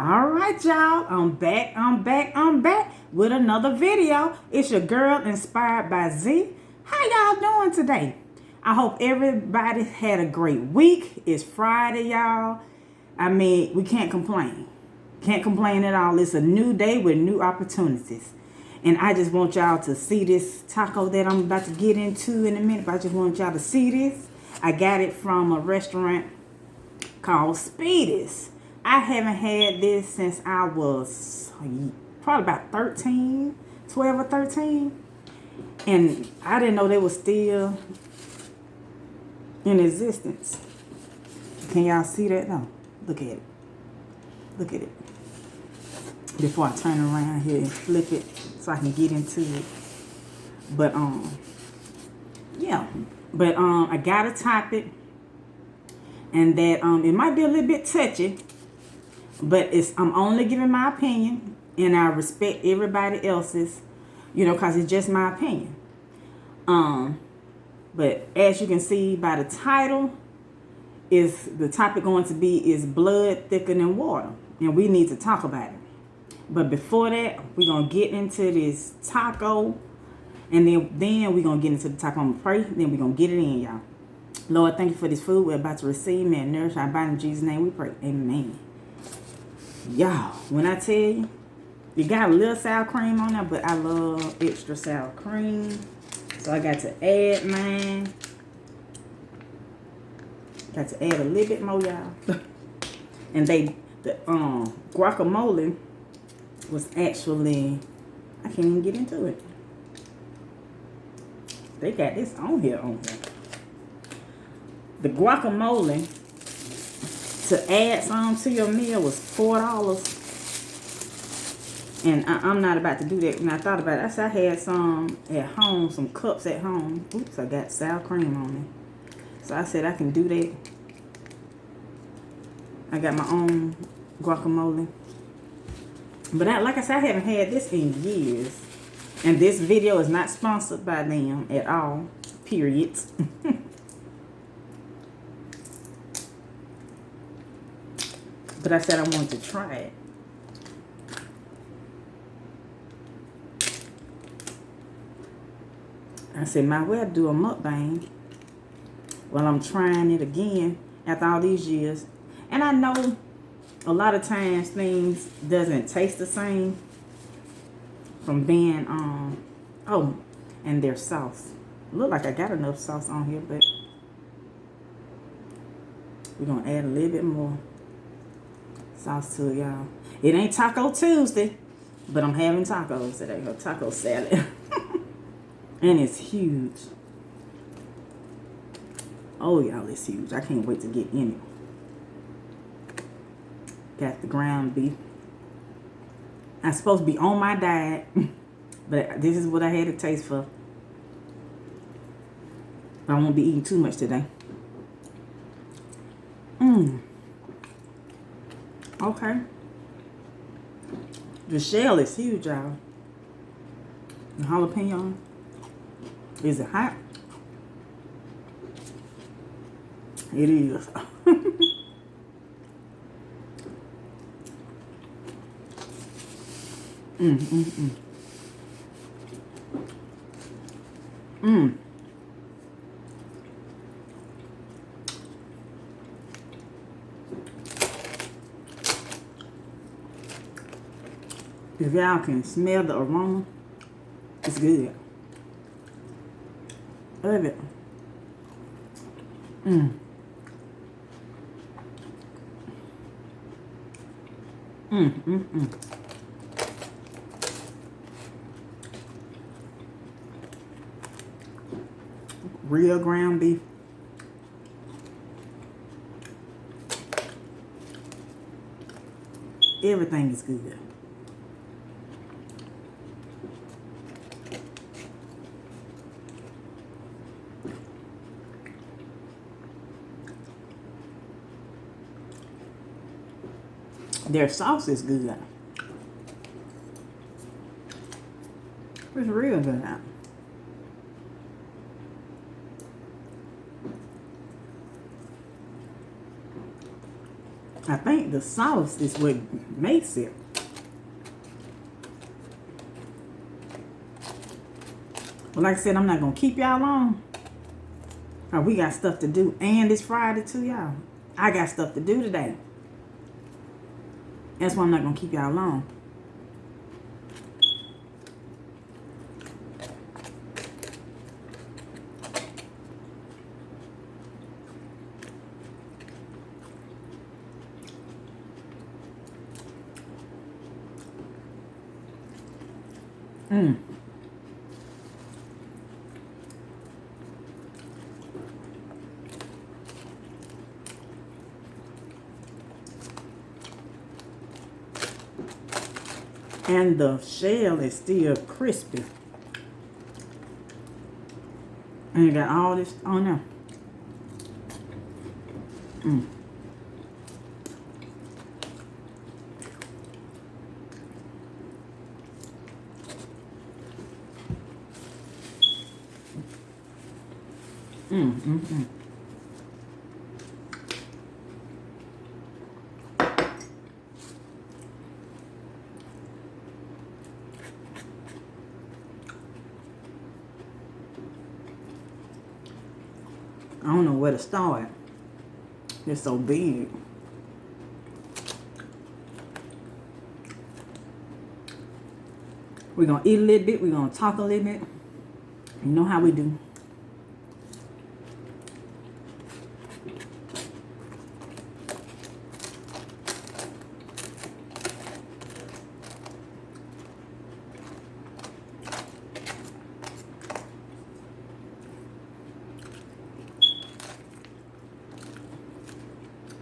All right, y'all. I'm back with another video. It's your girl Inspired by Z. How y'all doing today? I hope everybody had a great week. It's Friday, y'all. I mean, we can't complain. Can't complain at all. It's a new day with new opportunities. And I just want y'all to see this taco that I'm about to get into in a minute. But I just want y'all to see this. I got it from a restaurant called Speedy's. I haven't had this since I was probably about 13, 12 or 13. And I didn't know they were still in existence. Can y'all see that? No. Look at it. Look at it. Before I turn around here and flip it so I can get into it. But, yeah. But, I gotta top it. And that, it might be a little bit touchy. But I'm only giving my opinion, and I respect everybody else's, because it's just my opinion. But as you can see by the title, the topic going to be is blood thicker than water, and we need to talk about it. But before that, we're gonna get into this taco, and then we're gonna get into the taco. I'm gonna pray, then we're gonna get it in, y'all. Lord, thank you for this food we're about to receive. May it nourish our body. In Jesus' name we pray. Amen. Y'all, when I tell you, you got a little sour cream on there, but I love extra sour cream. So I got to add mine. Got to add a little bit more, y'all. And the guacamole was actually, I can't even get into it. They got this on here. The guacamole, to add some to your meal, was $4. And I'm not about to do that. And I thought about it. I said I had some at home, some cups at home. Oops, I got sour cream on it. So I said I can do that. I got my own guacamole. But like I said, I haven't had this in years. And this video is not sponsored by them at all. Period. But I said I wanted to try it. I said, might well do a mukbang while I'm trying it again after all these years. And I know a lot of times things doesn't taste the same from being, and their sauce. Look like I got enough sauce on here, but we're going to add a little bit more sauce to it, y'all. It ain't Taco Tuesday, but I'm having tacos today. A taco salad. And it's huge. Oh, y'all, it's huge. I can't wait to get in it. Got the ground beef. I'm supposed to be on my diet, but this is what I had to taste for. I won't be eating too much today. Okay. The shell is huge, y'all. The jalapeno. Is it hot? It is. If y'all can smell the aroma, it's good. Love it. Real ground beef. Everything is good. Their sauce is good. It's real good. I think the sauce is what makes it. But like I said, I'm not going to keep y'all long. We got stuff to do. And it's Friday too, y'all. I got stuff to do today. That's why I'm not going to keep y'all long. And the shell is still crispy. And you got all this on there. I don't know where to start. It's so big. We're going to eat a little bit. We're going to talk a little bit. You know how we do.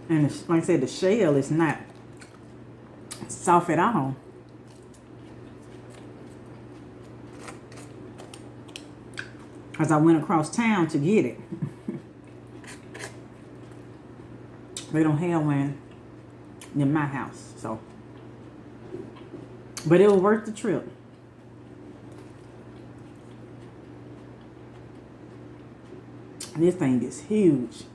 And it's, like I said, the shell is not soft at all. Because I went across town to get it. They don't have one near my house, so. But it was worth the trip. This thing is huge.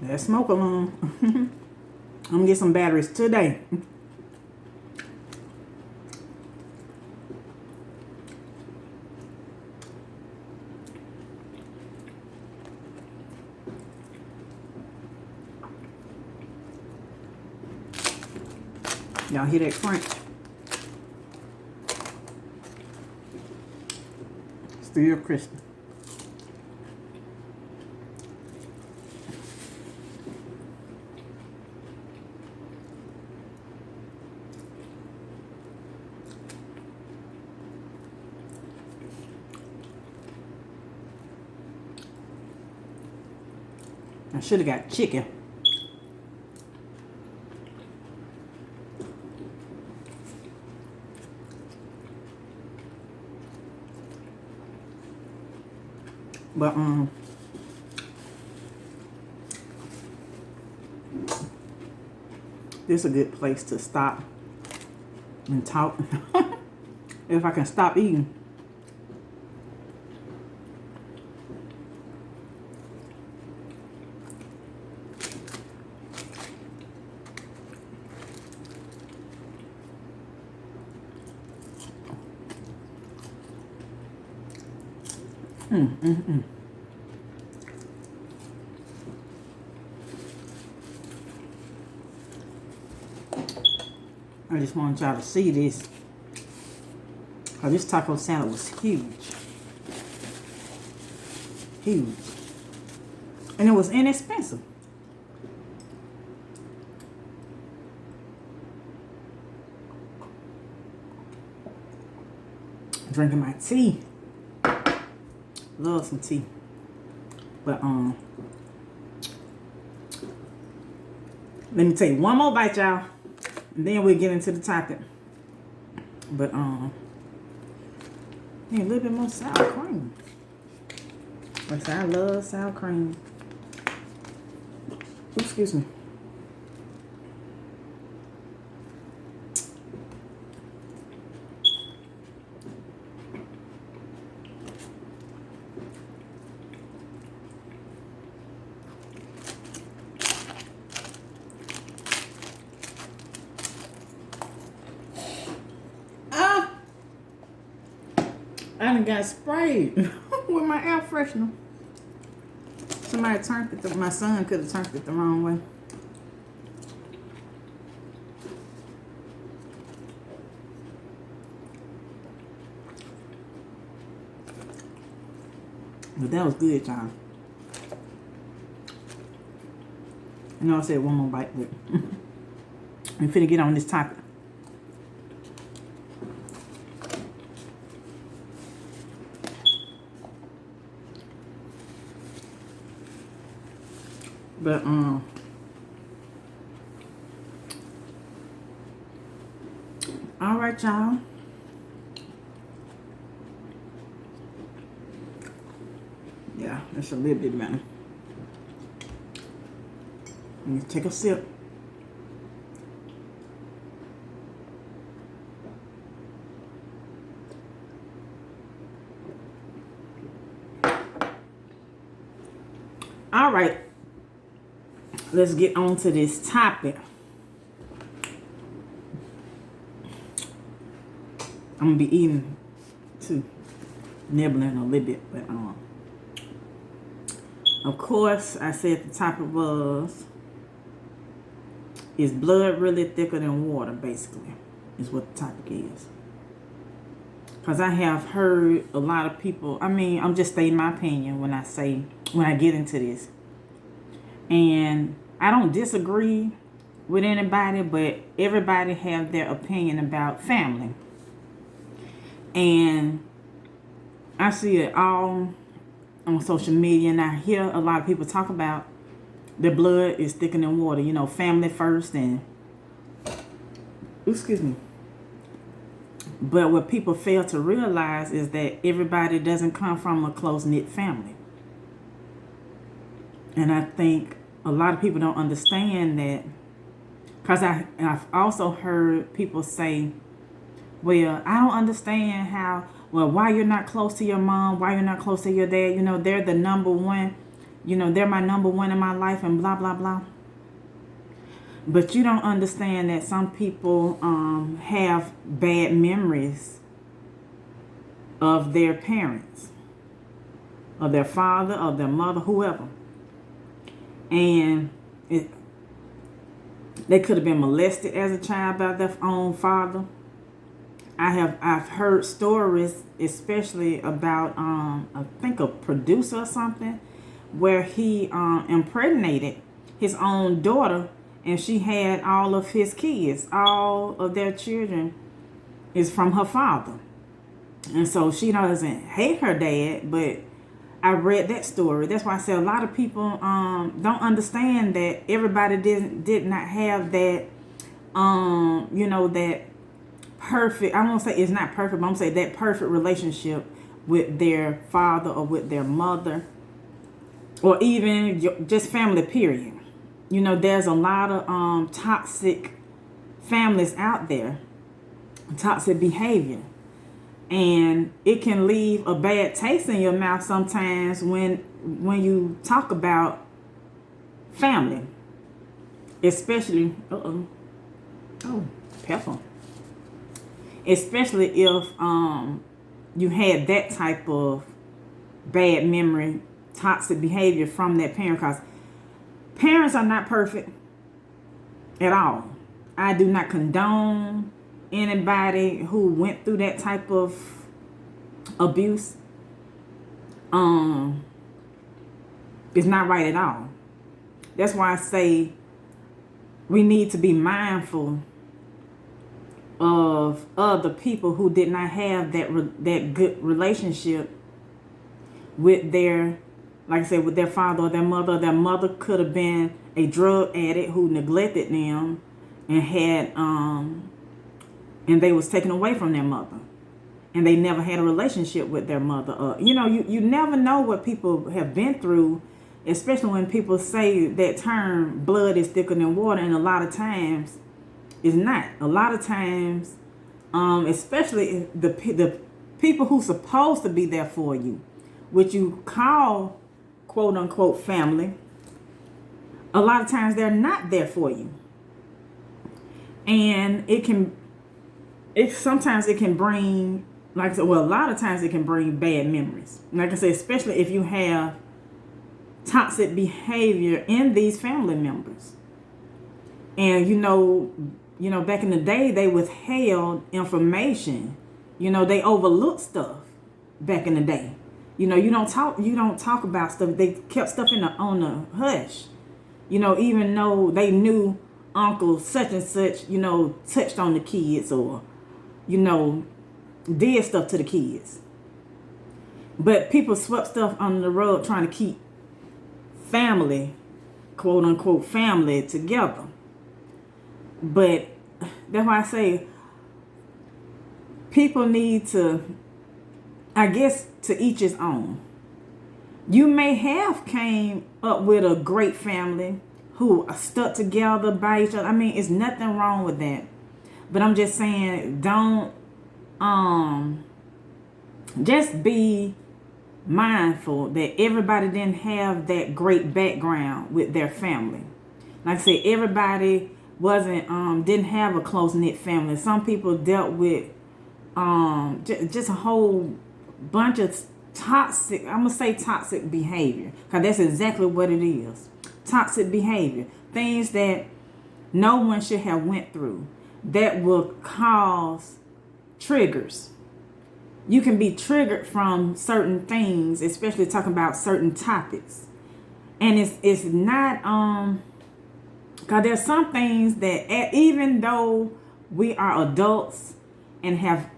That smoke alarm. I'm gonna get some batteries today. Y'all hear that crunch? Still crispy. I should have got chicken. But this is a good place to stop and talk. If I can stop eating. I just want y'all to see this. Oh, this taco salad was huge. Huge. And it was inexpensive. Drinking my tea. Love some tea. But let me take one more bite, y'all. And then we'll get into the topic. But need a little bit more sour cream. Like I said, I love sour cream. Excuse me. I done got sprayed with my air freshener. Somebody turned it, my son could have turned it the wrong way. But that was good, y'all. I know I said one more bite, but I'm finna get on this topic. But all right, y'all. Yeah, that's a little bit better. Let me take a sip. All right. Let's get on to this topic. I'm gonna be eating too, nibbling a little bit, but of course, I said the topic was, is blood really thicker than water? Basically, is what the topic is. Because I have heard a lot of people. I mean, I'm just stating my opinion when I get into this. And I don't disagree with anybody, but everybody have their opinion about family. And I see it all on social media, and I hear a lot of people talk about the blood is thicker than water. You know, family first, and excuse me. But what people fail to realize is that everybody doesn't come from a close-knit family. And I think a lot of people don't understand that, because I've also heard people say, well, I don't understand why you're not close to your mom, why you're not close to your dad. You know, they're the number one, they're my number one in my life, and blah, blah, blah. But you don't understand that some people have bad memories of their parents, of their father, of their mother, whoever. And they could have been molested as a child by their own father. I've heard stories, especially about I think a producer or something, where he impregnated his own daughter, and she had all of his kids, all of their children is from her father. And so she doesn't hate her dad, but I read that story. That's why I said a lot of people don't understand that everybody did not have that, that perfect, I won't say it's not perfect, but I'm going to say that perfect relationship with their father or with their mother, or even just family, period. There's a lot of toxic families out there, toxic behavior. And it can leave a bad taste in your mouth sometimes when you talk about family. Especially, pepper. Especially if you had that type of bad memory, toxic behavior from that parent. Because parents are not perfect at all. I do not condone anybody who went through that type of abuse. It's not right at all. That's why I say we need to be mindful of other people who did not have that good relationship with their, like I said, with their father or their mother. Their mother could have been a drug addict who neglected them and had and they was taken away from their mother, and they never had a relationship with their mother. You never know what people have been through especially when people say that term, blood is thicker than water, and a lot of times it's not. A lot of times, especially the people who supposed to be there for you, which you call quote unquote family, a lot of times they're not there for you. And sometimes it can bring, like I said, well, a lot of times it can bring bad memories. Like I said, especially if you have toxic behavior in these family members. And back in the day, they withheld information. They overlooked stuff back in the day. You don't talk about stuff. They kept stuff on the hush. Even though they knew uncle such and such, touched on the kids or, did stuff to the kids. But people swept stuff under the rug trying to keep family, quote unquote family, together. But that's why I say people need to, I guess, to each his own. You may have came up with a great family who are stuck together by each other. I mean, it's nothing wrong with that. But I'm just saying, don't just be mindful that everybody didn't have that great background with their family. Like I said, everybody didn't have a close-knit family. Some people dealt with just a whole bunch of toxic, I'm going to say toxic behavior, because that's exactly what it is. Toxic behavior. Things that no one should have went through that will cause triggers. You can be triggered from certain things, especially talking about certain topics. And it's not, because there's some things that even though we are adults and have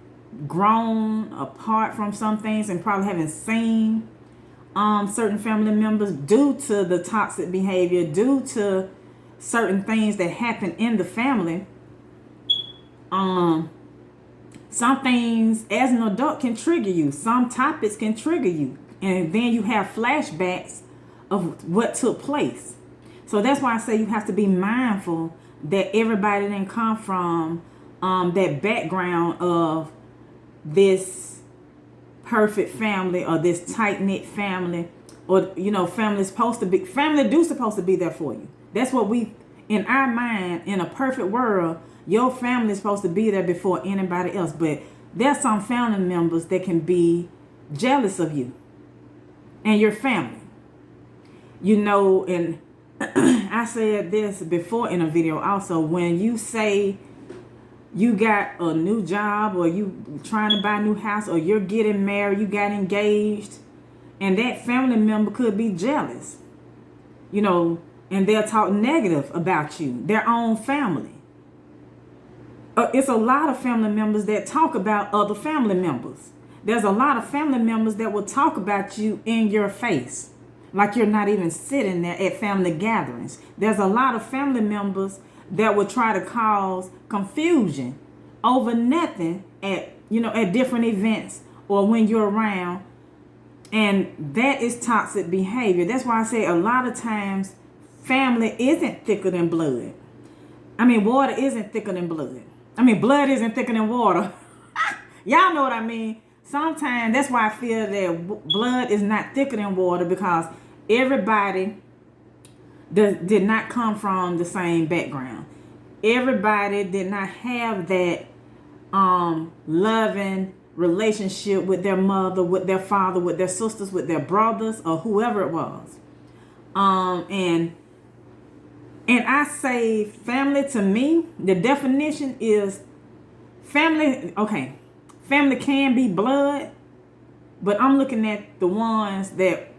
grown apart from some things and probably haven't seen certain family members due to the toxic behavior, due to certain things that happen in the family, some things as an adult can trigger you. Some topics can trigger you. And then you have flashbacks of what took place. So that's why I say you have to be mindful that everybody didn't come from that background of this perfect family or this tight-knit family, or family do supposed to be there for you. That's what we, in our mind, in a perfect world, your family is supposed to be there before anybody else. But there's some family members that can be jealous of you and your family. And I said this before in a video also, when you say you got a new job or you trying to buy a new house or you're getting married, you got engaged, and that family member could be jealous, and they'll talk negative about you, their own family. It's a lot of family members that talk about other family members. There's a lot of family members that will talk about you in your face, like you're not even sitting there at family gatherings. There's a lot of family members that will try to cause confusion over nothing at different events or when you're around. And that is toxic behavior. That's why I say a lot of times family isn't thicker than blood. I mean, water isn't thicker than blood. I mean, blood isn't thicker than water. Y'all know what I mean. Sometimes that's why I feel that blood is not thicker than water, because everybody did not come from the same background. Everybody did not have that loving relationship with their mother, with their father, with their sisters, with their brothers, or whoever it was. And I say family, to me, the definition is family. Okay, family can be blood, but I'm looking at the ones that,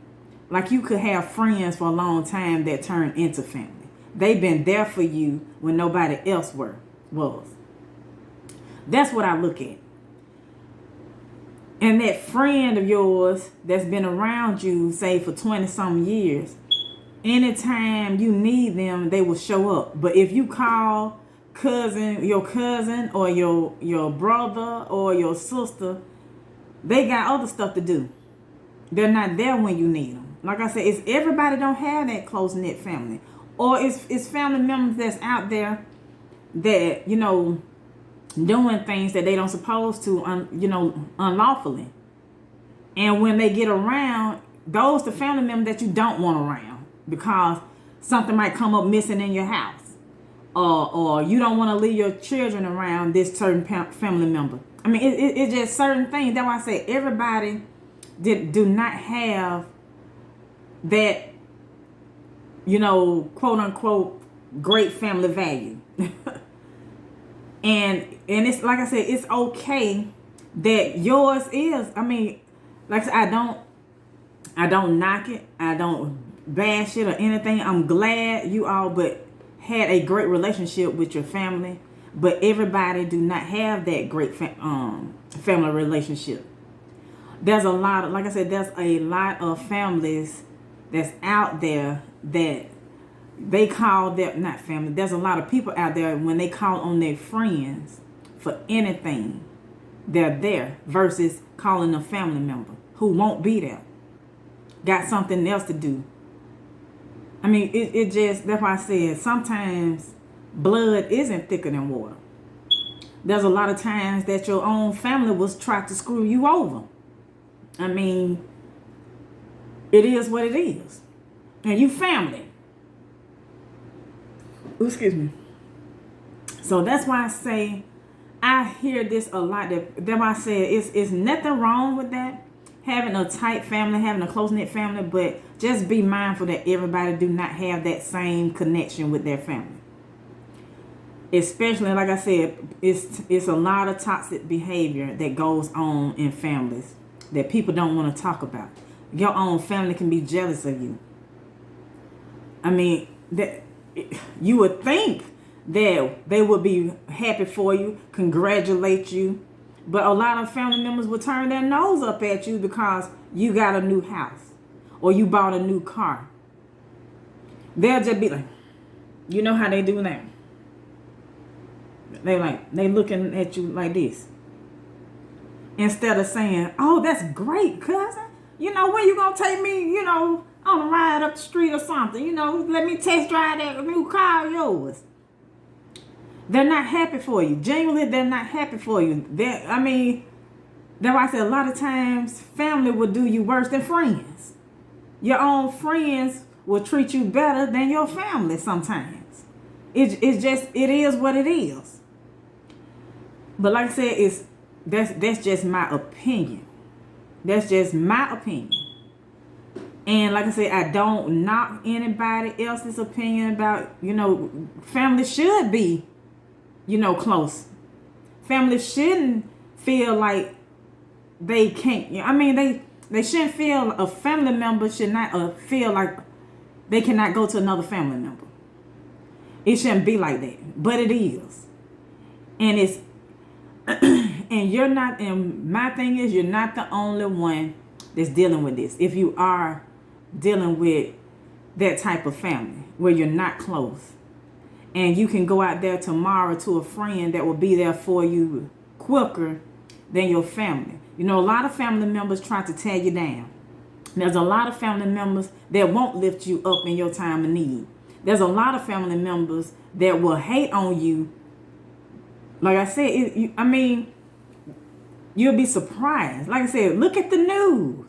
like, you could have friends for a long time that turn into family. They've been there for you when nobody else was. That's what I look at. And that friend of yours that's been around you, say, for 20-some years, anytime you need them, they will show up. But if you call your cousin or your brother or your sister, they got other stuff to do. They're not there when you need them. like I said, it's everybody don't have that close knit family, or it's family members that's out there that doing things that they don't supposed to, unlawfully. And when they get around, those the family members that you don't want around, because something might come up missing in your house, or you don't want to leave your children around this certain family member. I mean, it's just certain things. That's why I say everybody do not have that, quote unquote, great family value. and it's like I said, it's okay that yours is. I mean, like I said, I don't knock it. I don't bash it or anything. I'm glad you all but had a great relationship with your family. But everybody do not have that great family relationship. There's a lot of, like I said, there's a lot of families that's out there that they call their, not family, there's a lot of people out there when they call on their friends for anything, they're there, versus calling a family member who won't be there. Got something else to do. I mean, it just, that's why I said sometimes blood isn't thicker than water. There's a lot of times that your own family was trying to screw you over. I mean, it is what it is. And you family. Excuse me. So that's why I say, I hear this a lot. That's why I say it's nothing wrong with that. Having a tight family, having a close-knit family, but just be mindful that everybody do not have that same connection with their family. Especially, like I said, it's a lot of toxic behavior that goes on in families that people don't want to talk about. Your own family can be jealous of you. I mean, that you would think that they would be happy for you, congratulate you, but a lot of family members will turn their nose up at you because you got a new house or you bought a new car. They'll just be like, you know how they do that? They looking at you like this. Instead of saying, oh, that's great, cousin. When you gonna take me, on a ride up the street or something? Let me test drive that new car of yours. They're not happy for you. Genuinely, they're not happy for you. That's why I said a lot of times family will do you worse than friends. Your own friends will treat you better than your family sometimes. It is what it is. But like I said, that's just my opinion. That's just my opinion. And like I said, I don't knock anybody else's opinion about, family should be, close. Family shouldn't feel like they can't. I mean, they shouldn't feel, a family member should not feel like they cannot go to another family member. It shouldn't be like that, but it is. And it's and you're not, and my thing is, you're not the only one that's dealing with this. If you are dealing with that type of family where you're not close, and you can go out there tomorrow to a friend that will be there for you quicker than your family. A lot of family members try to tear you down. There's a lot of family members that won't lift you up in your time of need. There's a lot of family members that will hate on you. Like I said, you'll be surprised. Like I said, look at the news.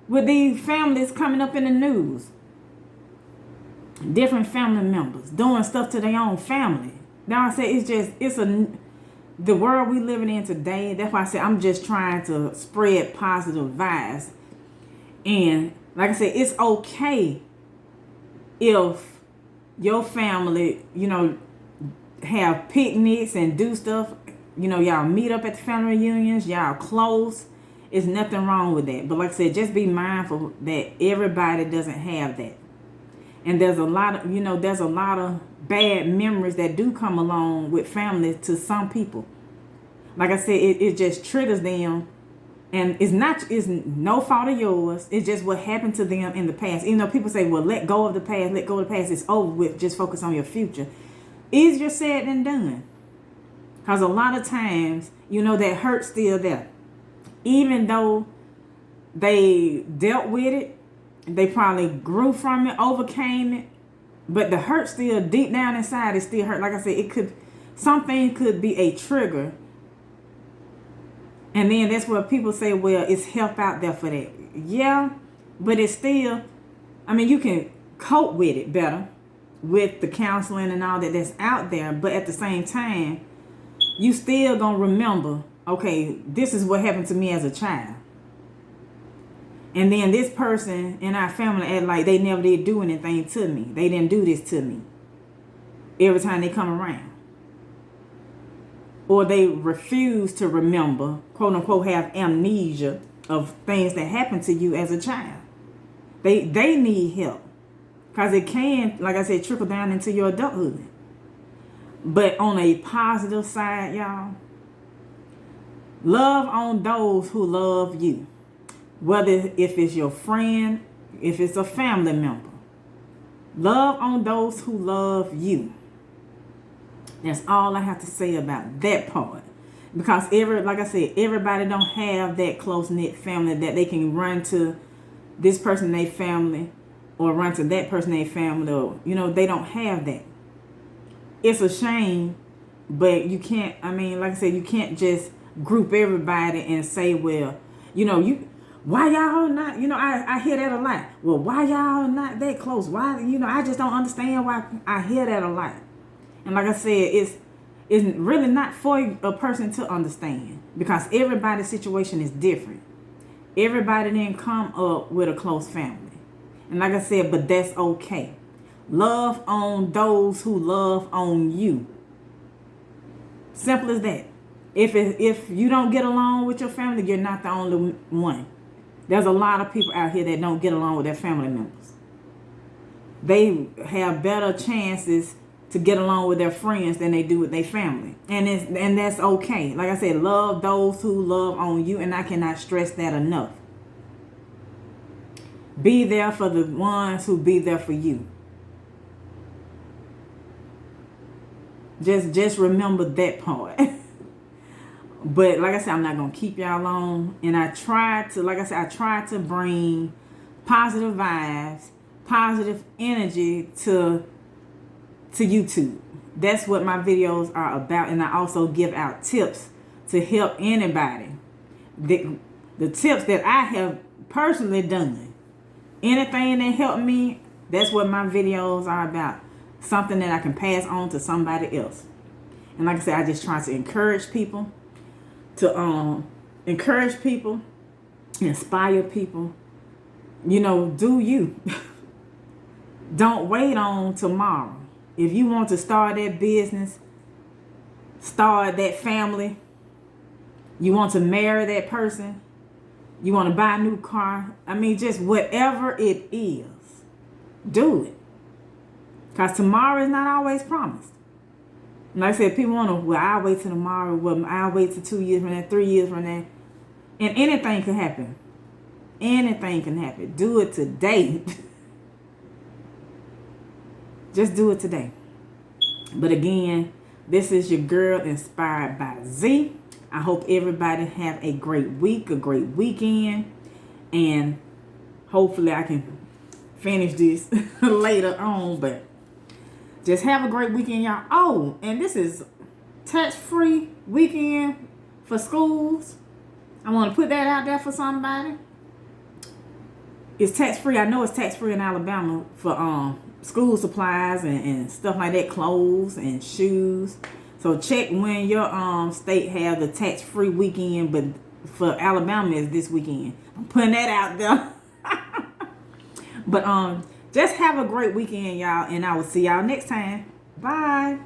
With these families coming up in the news. Different family members doing stuff to their own family. Now I say the world we living in today. That's why I say I'm just trying to spread positive vibes. And like I said, it's okay if your family, have picnics and do stuff. Y'all meet up at the family reunions. Y'all close. There's nothing wrong with that. But like I said, just be mindful that everybody doesn't have that. And there's a lot of bad memories that do come along with family to some people. Like I said, it just triggers them. And it's no fault of yours. It's just what happened to them in the past. Even though people say, well, let go of the past, it's over with, just focus on your future. Easier said than done. Because a lot of times, that hurt's still there. Even though they dealt with it, They probably grew from it, overcame it, but the hurt still deep down inside is still hurt. Like I said, something could be a trigger. And then that's what people say, well, it's help out there for that. Yeah, but it's still, I mean, you can cope with it better with the counseling and all that's out there. But at the same time, you still gonna remember, okay, this is what happened to me as a child. And then this person in our family act like they never did do anything to me. They didn't do this to me every time they come around. Or they refuse to remember, quote unquote, have amnesia of things that happened to you as a child. They need help. Because it can, like I said, trickle down into your adulthood. But on a positive side, y'all, love on those who love you. Whether if it's your friend, if it's a family member. Love on those who love you. That's all I have to say about that part. Because like I said, everybody don't have that close-knit family that they can run to this person in their family or run to that person in their family. Or, they don't have that. It's a shame, but you can't, like I said, you can't just group everybody and say, well, why y'all not, I hear that a lot. Well, why y'all not that close? Why, I just don't understand why. I hear that a lot. And like I said, it's really not for a person to understand because everybody's situation is different. Everybody didn't come up with a close family. And like I said, but that's okay. Love on those who love on you. Simple as that. If you don't get along with your family, you're not the only one. There's a lot of people out here that don't get along with their family members. They have better chances to get along with their friends than they do with their family. And that's okay. Like I said, love those who love on you, and I cannot stress that enough. Be there for the ones who be there for you. Just remember that part. But like I said, I'm not going to keep y'all long. And I tried to bring positive vibes, positive energy to YouTube. That's what my videos are about. And I also give out tips to help anybody. The tips that I have personally done. Anything that helped me, that's what my videos are about. Something that I can pass on to somebody else. And like I said, I just try to encourage people. Inspire people. Do you. Don't wait on tomorrow. If you want to start that business, start that family, you want to marry that person, you want to buy a new car, just whatever it is, do it. Because tomorrow is not always promised. Like I said, people want to, well, I'll wait till tomorrow, well, I'll wait till 2 years from now, 3 years from now. And anything can happen. Anything can happen. Do it today. Just do it today. But again, this is your girl Inspired by Z. I hope everybody have a great week, a great weekend. And hopefully I can finish this later on. But just have a great weekend, y'all. Oh, and this is tax-free weekend for schools. I want to put that out there for somebody. It's tax-free. I know it's tax-free in Alabama for school supplies and stuff like that, clothes and shoes. So check when your state have the tax-free weekend, but for Alabama is this weekend. I'm putting that out there. But just have a great weekend, y'all, and I will see y'all next time. Bye.